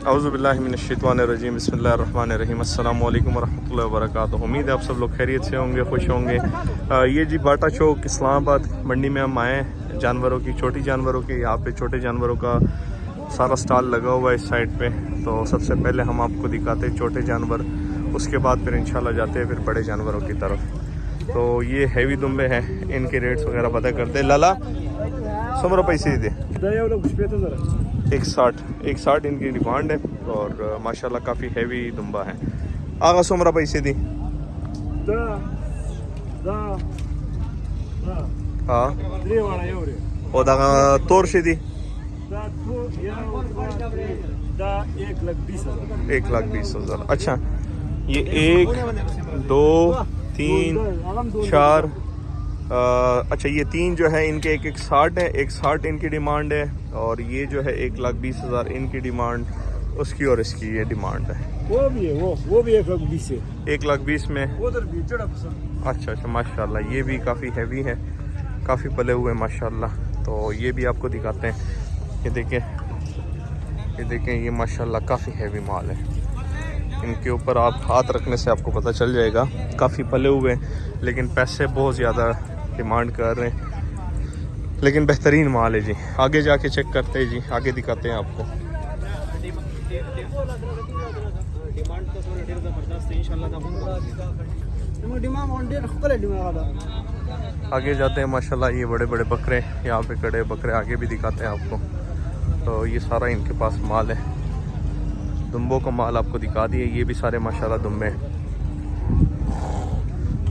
औज़ुबिल्लाहिमिनश्शैतानिर्रजीम बिस्मिल्लाहिर्रहमानिर्रहीम अस्सलाम वालेकुम वरहमतुल्लाहि वबरकातुहू। उम्मीद है आप सब लोग खैरियत से होंगे, खुश होंगे। ये जी बाटा चौक इस्लामाबाद मंडी में हम आए हैं जानवरों की, छोटी जानवरों की। यहाँ पे छोटे जानवरों का सारा स्टॉल लगा हुआ है इस साइड पे। तो सबसे पहले हम आपको दिखाते हैं छोटे जानवर, उसके बाद फिर इंशाल्लाह जाते हैं फिर बड़े जानवरों की तरफ। तो ये हैवी दुम्बे हैं, इनके रेट्स वगैरह पता करते हैं। लाला 100 रुपये से दे 160 इनकी डिमांड है और माशाल्लाह काफ़ी हैवी दुम्बा है। आगा 100 रुपये से दी हाँ और दागा तोर से दी 1,20,000। अच्छा ये 1 2 3 4 अच्छा ये 3 जो है इनके 1,60 है, 1,60 इनकी डिमांड है। और ये जो है 1,20,000 इनकी डिमांड, उसकी और इसकी ये डिमांड है। वो भी है, वो भी 1,20,000 है। 1,20,000 में उधर भी चढ़ा पसंद। अच्छा माशाल्लाह, ये भी काफ़ी हैवी है, काफ़ी पले हुए माशाल्लाह। तो ये भी आपको दिखाते हैं। ये देखें ये माशाल्लाह काफ़ी हैवी माल है। इनके ऊपर आप हाथ रखने से आपको पता चल जाएगा, काफ़ी पले हुए हैं, लेकिन पैसे बहुत ज़्यादा डिमांड कर रहे हैं, लेकिन बेहतरीन माल है जी। आगे जाके चेक करते हैं जी, आगे दिखाते हैं आपको। आगे जाते हैं माशाल्लाह, ये बड़े बड़े बकरे यहाँ पे खड़े बकरे, आगे भी दिखाते हैं आपको। तो ये सारा इनके पास माल है, दुम्बों का माल आपको दिखा दिए। ये भी सारे माशाल्लाह दुम्बे हैं,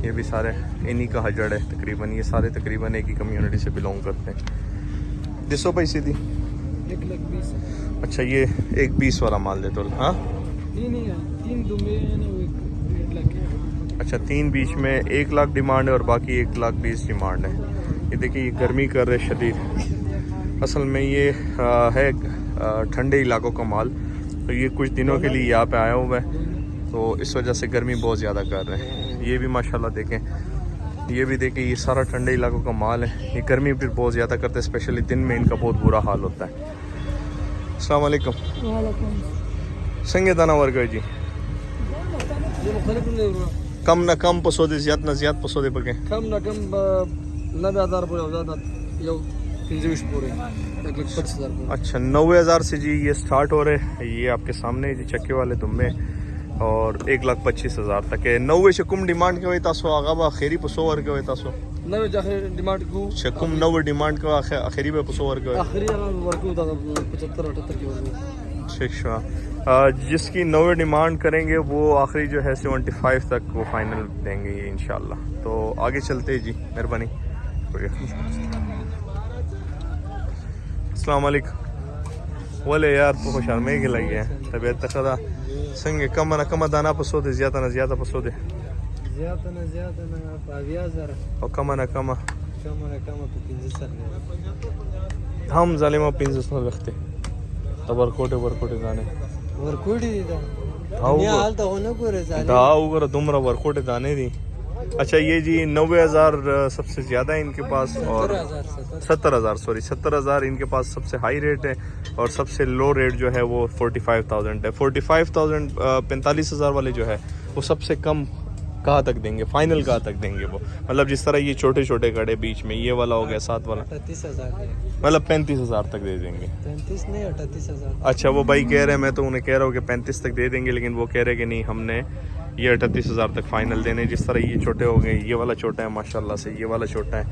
ये भी सारे इन्हीं का हजड़ है तकरीबन। ये सारे तकरीबन एक ही कम्युनिटी से बिलोंग करते हैं। 200 पैसे दी 1,20,000। अच्छा ये 1,20,000 वाला माल दे तो हाँ नहीं 3 दुम्बे हैं ना, 1,00,000। अच्छा 3 बीच में 1,00,000 डिमांड है और बाकी 1,20,000 डिमांड है। ये देखिए ये गर्मी कर रहे शदीद। असल में ये है ठंडे इलाकों का माल, तो ये कुछ दिनों के लिए यहाँ पे आया हुआ है, तो इस वजह से गर्मी बहुत ज़्यादा कर रहे हैं। ये भी माशाल्लाह देखें, ये भी देखें, ये सारा ठंडे इलाकों का माल है। ये गर्मी फिर बहुत ज़्यादा करते हैं, स्पेशली दिन में इनका बहुत बुरा हाल होता है। अस्सलाम वालेकुम। संगे दाना वर्ग है जी, कम ना कम पसोदे, ज़्यादा ना ज़्यादा पसोदे पके, कम ना कम 90,000 पूरे हो जाता यो 25 पूरे 1,25,000। अच्छा 90,000 से जी ये स्टार्ट हो रहे हैं। ये आपके सामने जी चक्के वाले दुम्बे और 1,25,000 तक है। 90 से कुम डिमांड के वही तासो आगा बा आखिरी पसो वर्ग के वही तासो 90 जाखिर डिमांड को कुम 90 डिमांड का आखिरी पे पसो वर्ग के आखिरी वर्क होता 75-78 की वर्क। ठीक। जिसकी 90 डिमांड करेंगे वो आखिरी जो है 75 तक वो फाइनल देंगे ये इंशाल्लाह। तो आगे चलते हैं जी, मेहरबानी। अस्सलाम वालेकुम। बोले यार तो खुश में के लगी है तबीयत तखदा संगे कम ना कम दाना पसो दे, ज़्यादा ना ज़्यादा पसो दे, ज़्यादा ना 5,000 और कम ना कम 15,000 हम जालिमा 500 लगते तबर कोटे दाने वर्कोडी हाल तो होने को रे दाऊगर दुमरा वर्कोटे दाने दी। अच्छा ये जी 90,000 सबसे ज़्यादा है इनके पास, और 70,000 इनके पास सबसे हाई रेट है, और सबसे लो रेट जो है वो 45,000 है। 45,000 45,000 वाले जो है वो सबसे कम कहाँ तक देंगे, फाइनल कहाँ तक देंगे वो, मतलब जिस तरह ये छोटे छोटे कड़े बीच में ये वाला हो गया 7 वाला 38,000 मतलब 35,000 तक दे देंगे। 35 नहीं 38,000। अच्छा वो भाई कह रहे हैं, मैं तो उन्हें कह रहा हूँ कि 35 तक दे देंगे, लेकिन वो कह रहे हैं कि नहीं हमने ये 38,000 तक फाइनल देने। जिस तरह ये छोटे हो गए, ये वाला छोटा है माशाल्लाह से, ये वाला छोटा है,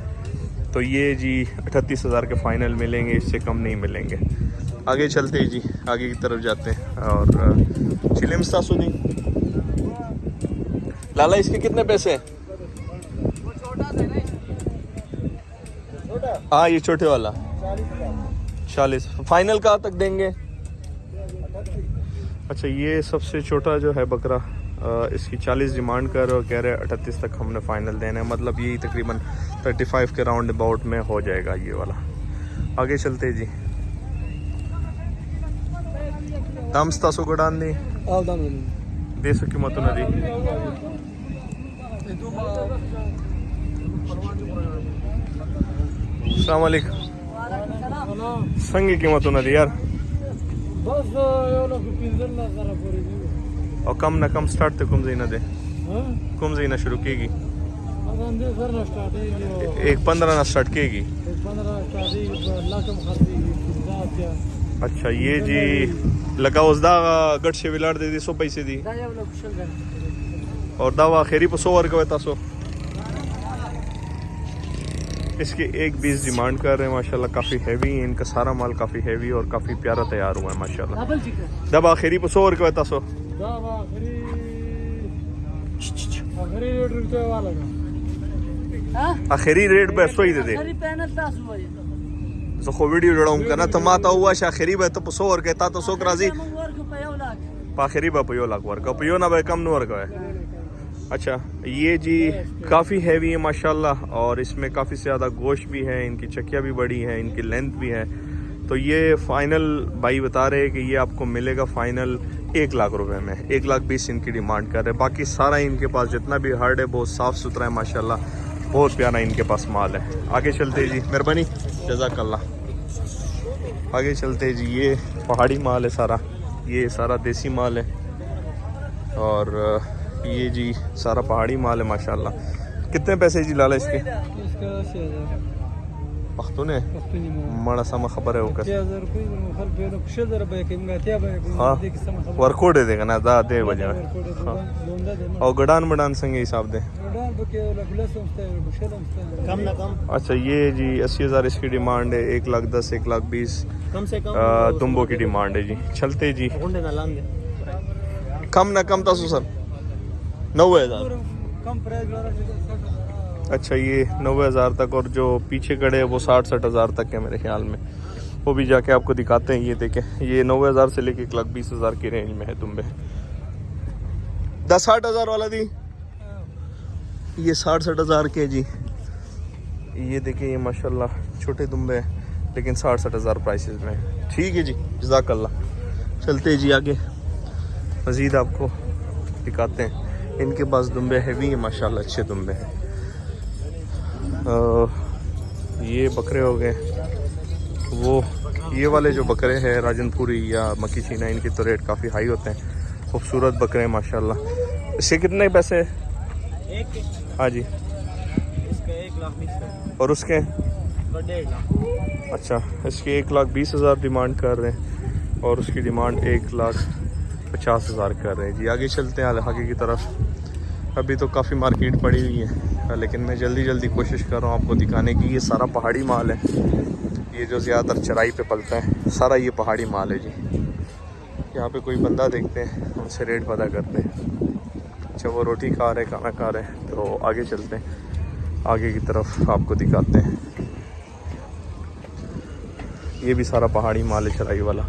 तो ये जी 38,000 के फाइनल मिलेंगे, इससे कम नहीं मिलेंगे। आगे चलते हैं जी, आगे की तरफ जाते हैं। और चिलिम सासुदी लाला इसके कितने पैसे हैं? हाँ ये छोटे वाला 40 फाइनल कहाँ तक देंगे? अच्छा ये सबसे छोटा जो है बकरा इसकी 40 डिमांड कर रहे हो, कह रहे 38 तक हमने फाइनल देना है, मतलब यही तकरीबन 35 के राउंड अबाउट में हो जाएगा ये वाला। आगे चलते जी, दामस्ता सो गडान दी दे सकी मत नदी अस्सलाम वालेकुम। संगी कीमत नदी यार बस एवढं पिंजर ना जरा पोरी और कम ना कम स्टार्ट तो कुम जीना दे हां कुम जीना शुरू कीगी मगन दे सर ना स्टार्ट है एक 15 ना स्टार्ट कीगी 15 स्टार्ट है लाखम खर्ची क्या अच्छा ये जी लगा उसदा गट से विलाड दे दी 100 पैसे दी दा एवढं कुशल कर और दावा खेरी पर 100 वर्ग होता सो इसके 1.20 डिमांड कर रहे हैं माशाल्लाह काफ़ी हैवी है इनका सारा माल काफ़ी हैवी और काफ़ी प्यारा तैयार हुआ है माशाल्लाह डबल चिकन दब आखिरी पर 100 वर्ग होता सो दा आखरी रेट रुपये वाला का हां आखिरी रेट पे 100 ही दे दे आखरी पहनत 10 बजे सो खो वीडियो जड़ाऊं करना तो माता हुआ आखिरी पे तो 100 वर्ग कहता तो 100 राजी आखिरी पे पयो लाख वर्ग पयो ना भाई कम न वर्ग है अच्छा ये जी काफ़ी हैवी है माशाल्लाह और इसमें काफ़ी ज़्यादा गोश्त भी है इनकी चकिया भी बड़ी है इनकी लेंथ भी है तो ये फाइनल भाई बता रहे हैं कि ये आपको मिलेगा फाइनल 1 लाख रुपए में 1,20,000 इनकी डिमांड कर रहे हैं बाकी सारा इनके पास जितना भी हर्ड है बहुत साफ़ सुथरा है माशाल्लाह बहुत प्यारा इनके पास माल है आगे चलते जी मेहरबानी जज़ाकल्लाह आगे चलते जी ये पहाड़ी माल है सारा ये सारा देसी माल है और ये जी सारा पहाड़ी माल है माशाल्लाह कितने पैसे जी लाला इसके इसका 8000 पख्तून है मड़ा समा खबर है होकर 6000 रुपये खल पे लोग 6000 रुपये के मैं क्या भाई हाँ वर्कआउट दे देगा ना दा दे बजे दोनदा दे और गडान बडान संगे हिसाब दे डाल बके लगला समझते हैं बुशल समझते कम ना कम अच्छा ये जी 80,000 इसकी डिमांड है 1,10,000 1,20,000 कम से कम दुम्बो की डिमांड है जी चलते जी गुंडे ना लांगे कम ना कम था सर 90,000 कम प्राइस वाला अच्छा ये 90,000 तक और जो पीछे खड़े हैं वो 60-60,000 तक है मेरे ख्याल में वो भी जाके आपको दिखाते हैं ये देखें ये 90,000 से लेके 1,20,000 की रेंज में है दुम्बे 10-60,000 वाला दी ये 60-60,000 के जी ये देखिए ये माशाल्लाह छोटे दुम्बे हैं लेकिन 60-60,000 प्राइसेस में ठीक है जी जज़ाकल्लाह चलते जी आगे मज़ीद आपको दिखाते हैं इनके पास दुम्बे हैवी हैं माशाल्लाह अच्छे दुम्बे हैं ये बकरे हो गए वो ये वाले जो बकरे हैं राजनपुरी या मक्की चीना इनके तो रेट काफ़ी हाई होते हैं खूबसूरत बकरे हैं माशाल्लाह इसके कितने पैसे एक हाँ जी इसका 1,20,000 और उसके 1.5 लाख अच्छा इसके 1,20,000 डिमांड कर रहे हैं और उसकी डिमांड 1,50,000 कर रहे हैं जी आगे चलते हैं आगे की तरफ अभी तो काफ़ी मार्केट पड़ी हुई है लेकिन मैं जल्दी कोशिश कर रहा हूँ आपको दिखाने की ये सारा पहाड़ी माल है ये जो ज़्यादातर चराई पे पलता है सारा ये पहाड़ी माल है जी यहाँ पे कोई बंदा देखते हैं उनसे रेट पता करते हैं अच्छा वो रोटी खा रहे खाना खा रहे तो आगे चलते हैं आगे की तरफ आपको दिखाते हैं ये भी सारा पहाड़ी माल है चराई वाला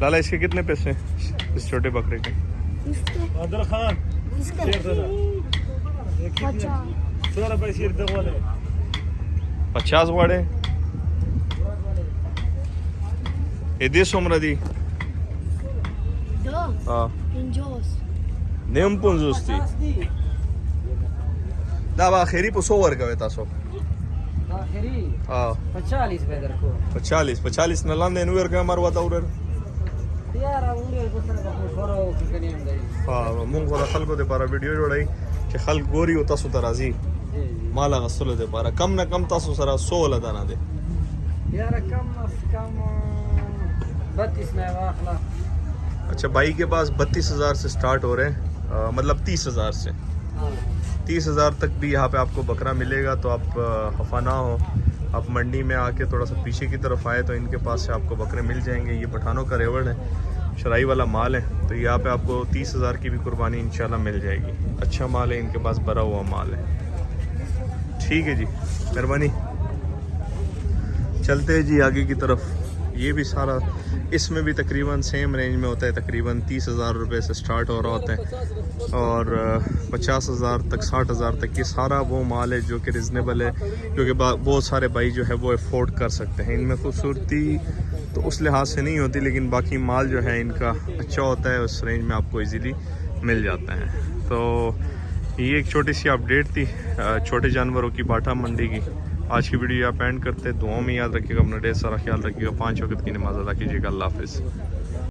लाला इसके कितने पैसे इस छोटे बकरे के अदर खान 50 वाड़े ये दे सोमरा दी हाँ नेम पुंजुस्ती दावा आखिरी पर 100 वर्ग है तासो आखिरी हाँ 45 पे दर को 45 न लांदे नुवर का मारवा ताउरर यार उंगे को तरह का छोरो की कनी हम दई हाँ मुंग वाला खलको दे पारा वीडियो जोड़ाई कि खल गोरी होता सु तराजी माला गसलो दे पारा कम ना कम तासु सरा 100 वाला दाना दे यार कम 32 में वाखला अच्छा भाई के पास 32,000 से स्टार्ट हो रहे हैं मतलब 30,000 से 30,000 तक भी यहाँ पे आपको बकरा मिलेगा तो आप खफा ना हो आप मंडी में आके थोड़ा सा पीछे की तरफ आए तो इनके पास से आपको बकरे मिल जाएंगे ये पठानों का रेवड़ है शराई वाला माल है तो यहाँ पे आपको 30,000 की भी कुर्बानी इंशाल्लाह मिल जाएगी अच्छा माल है इनके पास भरा हुआ माल है ठीक है जी मेहरबानी चलते हैं जी आगे की तरफ ये भी सारा इसमें भी तकरीबन सेम रेंज में होता है तकरीबन 30,000 रुपये से स्टार्ट हो रहा होता है और 50,000 तक 60,000 तक ये सारा वो माल है जो कि रिजनेबल है क्योंकि बहुत सारे भाई जो है वो अफोर्ड कर सकते हैं इनमें खूबसूरती तो उस लिहाज से नहीं होती लेकिन बाकी माल जो है इनका अच्छा होता है उस रेंज में आपको इजीली मिल जाता है तो ये एक छोटी सी अपडेट थी छोटे जानवरों की बाटा मंडी की। आज की वीडियो आप एंड करते, दुआओं में याद रखिएगा, अपना ढेर सारा ख्याल रखिएगा, 5 वक्त की नमाज अदा कीजिएगा। अल्लाह हाफिज़।